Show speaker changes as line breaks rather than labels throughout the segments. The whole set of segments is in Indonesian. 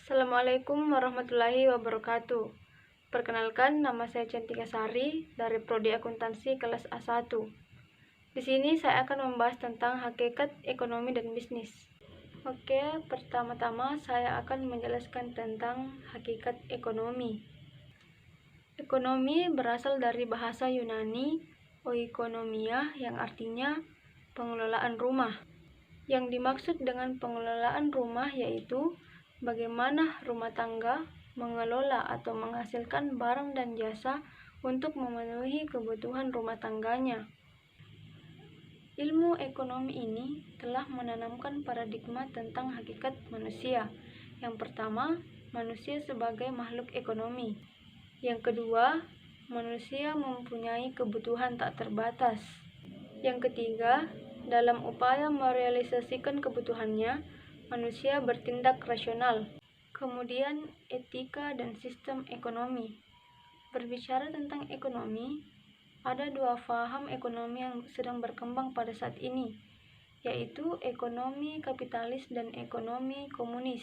Assalamualaikum warahmatullahi wabarakatuh. Perkenalkan, nama saya Cantika Sari dari Prodi Akuntansi kelas A1. Di sini saya akan membahas tentang hakikat ekonomi dan bisnis. Oke, pertama-tama saya akan menjelaskan tentang hakikat ekonomi. Ekonomi berasal dari bahasa Yunani oikonomia yang artinya pengelolaan rumah. Yang dimaksud dengan pengelolaan rumah yaitu bagaimana rumah tangga mengelola atau menghasilkan barang dan jasa untuk memenuhi kebutuhan rumah tangganya. Ilmu ekonomi ini telah menanamkan paradigma tentang hakikat manusia. Yang pertama, manusia sebagai makhluk ekonomi. Yang kedua, manusia mempunyai kebutuhan tak terbatas. Yang ketiga, dalam upaya merealisasikan kebutuhannya, manusia bertindak rasional. Kemudian, etika dan sistem ekonomi. Berbicara tentang ekonomi, ada dua paham ekonomi yang sedang berkembang pada saat ini, yaitu ekonomi kapitalis dan ekonomi komunis.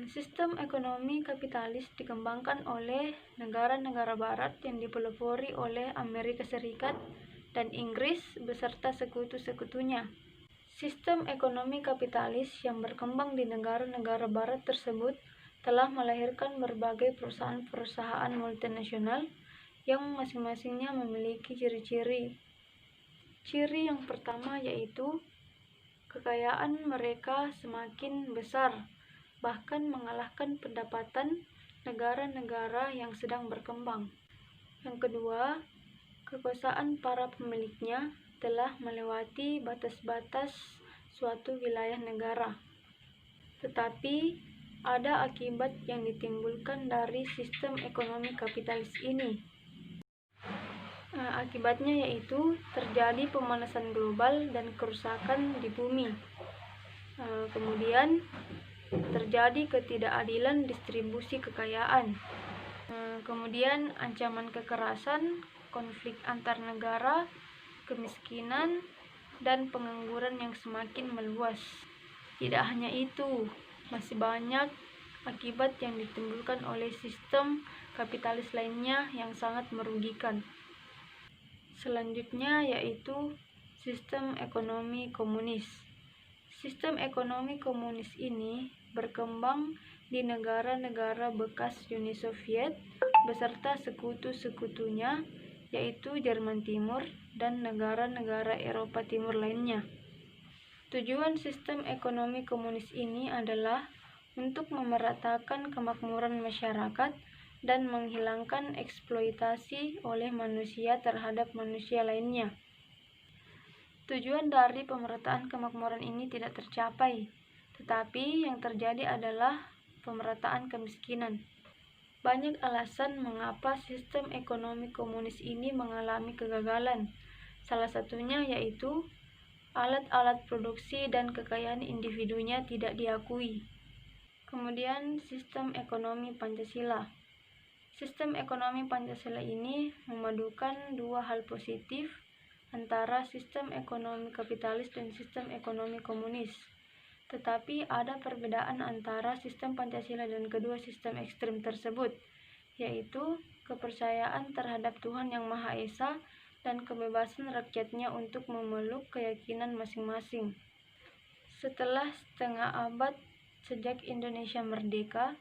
Sistem ekonomi kapitalis dikembangkan oleh negara-negara barat yang dipelopori oleh Amerika Serikat dan Inggris beserta sekutu-sekutunya. Sistem ekonomi kapitalis yang berkembang di negara-negara barat tersebut telah melahirkan berbagai perusahaan-perusahaan multinasional yang masing-masingnya memiliki ciri-ciri. Ciri yang pertama yaitu kekayaan mereka semakin besar, bahkan mengalahkan pendapatan negara-negara yang sedang berkembang. Yang kedua, kekuasaan para pemiliknya telah melewati batas-batas suatu wilayah negara. Tetapi ada akibat yang ditimbulkan dari sistem ekonomi kapitalis ini. Akibatnya yaitu terjadi pemanasan global dan kerusakan di bumi. Kemudian terjadi ketidakadilan distribusi kekayaan. Kemudian ancaman kekerasan, konflik antar negara, kemiskinan, dan pengangguran yang semakin meluas. Tidak hanya itu, masih banyak akibat yang ditimbulkan oleh sistem kapitalis lainnya yang sangat merugikan. Selanjutnya yaitu sistem ekonomi komunis. Sistem ekonomi komunis ini berkembang di negara-negara bekas Uni Soviet beserta sekutu-sekutunya, yaitu Jerman Timur dan negara-negara Eropa Timur lainnya. Tujuan sistem ekonomi komunis ini adalah untuk memeratakan kemakmuran masyarakat dan menghilangkan eksploitasi oleh manusia terhadap manusia lainnya. Tujuan dari pemerataan kemakmuran ini tidak tercapai, tetapi yang terjadi adalah pemerataan kemiskinan. Banyak alasan mengapa sistem ekonomi komunis ini mengalami kegagalan. Salah satunya yaitu alat-alat produksi dan kekayaan individunya tidak diakui. Kemudian sistem ekonomi Pancasila. Sistem ekonomi Pancasila ini memadukan dua hal positif antara sistem ekonomi kapitalis dan sistem ekonomi komunis. Tetapi ada perbedaan antara sistem Pancasila dan kedua sistem ekstrim tersebut, yaitu kepercayaan terhadap Tuhan Yang Maha Esa dan kebebasan rakyatnya untuk memeluk keyakinan masing-masing. Setelah setengah abad sejak Indonesia merdeka,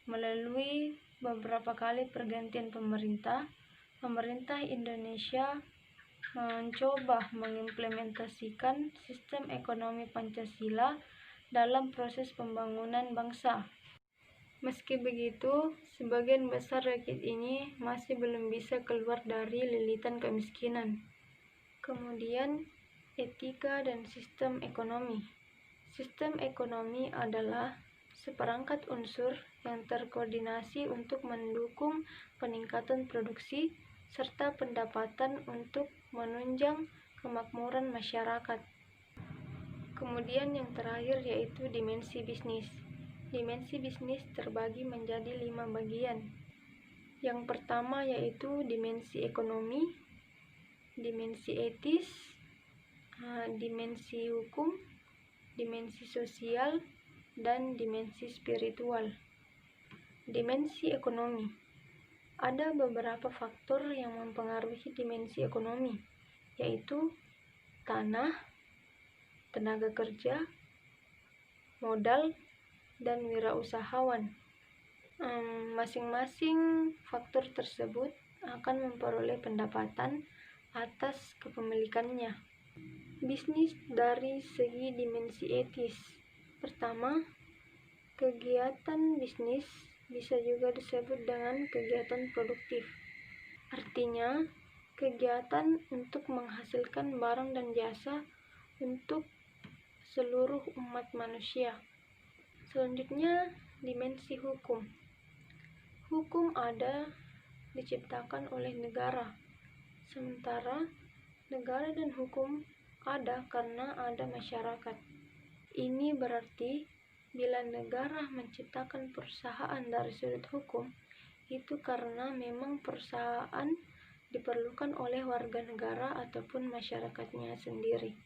melalui beberapa kali pergantian pemerintah Indonesia mencoba mengimplementasikan sistem ekonomi Pancasila dalam proses pembangunan bangsa. Meski begitu, sebagian besar rakyat ini masih belum bisa keluar dari lilitan kemiskinan. Kemudian, etika dan sistem ekonomi. Sistem ekonomi adalah seperangkat unsur yang terkoordinasi untuk mendukung peningkatan produksi serta pendapatan untuk menunjang kemakmuran masyarakat. Kemudian yang terakhir yaitu dimensi bisnis. Dimensi bisnis terbagi menjadi 5 bagian. Yang pertama yaitu dimensi ekonomi, dimensi etis, dimensi hukum, dimensi sosial, dan dimensi spiritual. Dimensi ekonomi. Ada beberapa faktor yang mempengaruhi dimensi ekonomi, yaitu tanah, tenaga kerja, modal, dan wirausahawan. Masing-masing faktor tersebut akan memperoleh pendapatan atas kepemilikannya. Bisnis dari segi dimensi etis. Pertama, kegiatan bisnis bisa juga disebut dengan kegiatan produktif. Artinya, kegiatan untuk menghasilkan barang dan jasa untuk seluruh umat manusia. Selanjutnya, dimensi hukum. Hukum ada diciptakan oleh negara, sementara negara dan hukum ada karena ada masyarakat. Ini berarti bila negara menciptakan perusahaan dari sudut hukum, itu karena memang perusahaan diperlukan oleh warga negara ataupun masyarakatnya sendiri.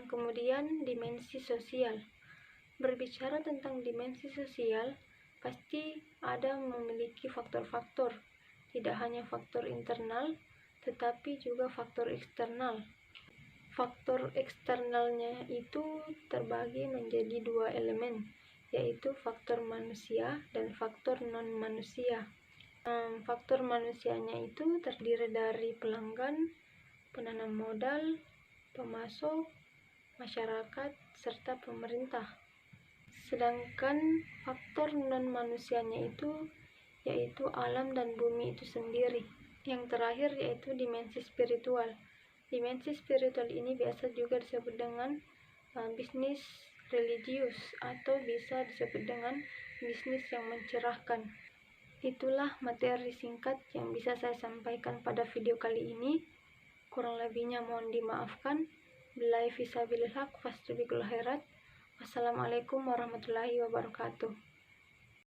Kemudian dimensi sosial. Berbicara tentang dimensi sosial, pasti ada memiliki faktor-faktor, tidak hanya faktor internal, tetapi juga faktor eksternal. Faktor eksternalnya itu terbagi menjadi dua elemen, yaitu faktor manusia dan faktor non-manusia. Faktor manusianya itu terdiri dari pelanggan, penanam modal, pemasok, masyarakat, serta pemerintah. Sedangkan faktor non-manusianya itu yaitu alam dan bumi itu sendiri. Yang terakhir yaitu dimensi spiritual. Dimensi spiritual ini biasa juga disebut dengan bisnis religius atau bisa disebut dengan bisnis yang mencerahkan. Itulah materi singkat yang bisa saya sampaikan pada video kali ini. Kurang lebihnya mohon dimaafkan. Billahi fisabilillah, fastabiqul khairat. Wassalamualaikum warahmatullahi wabarakatuh.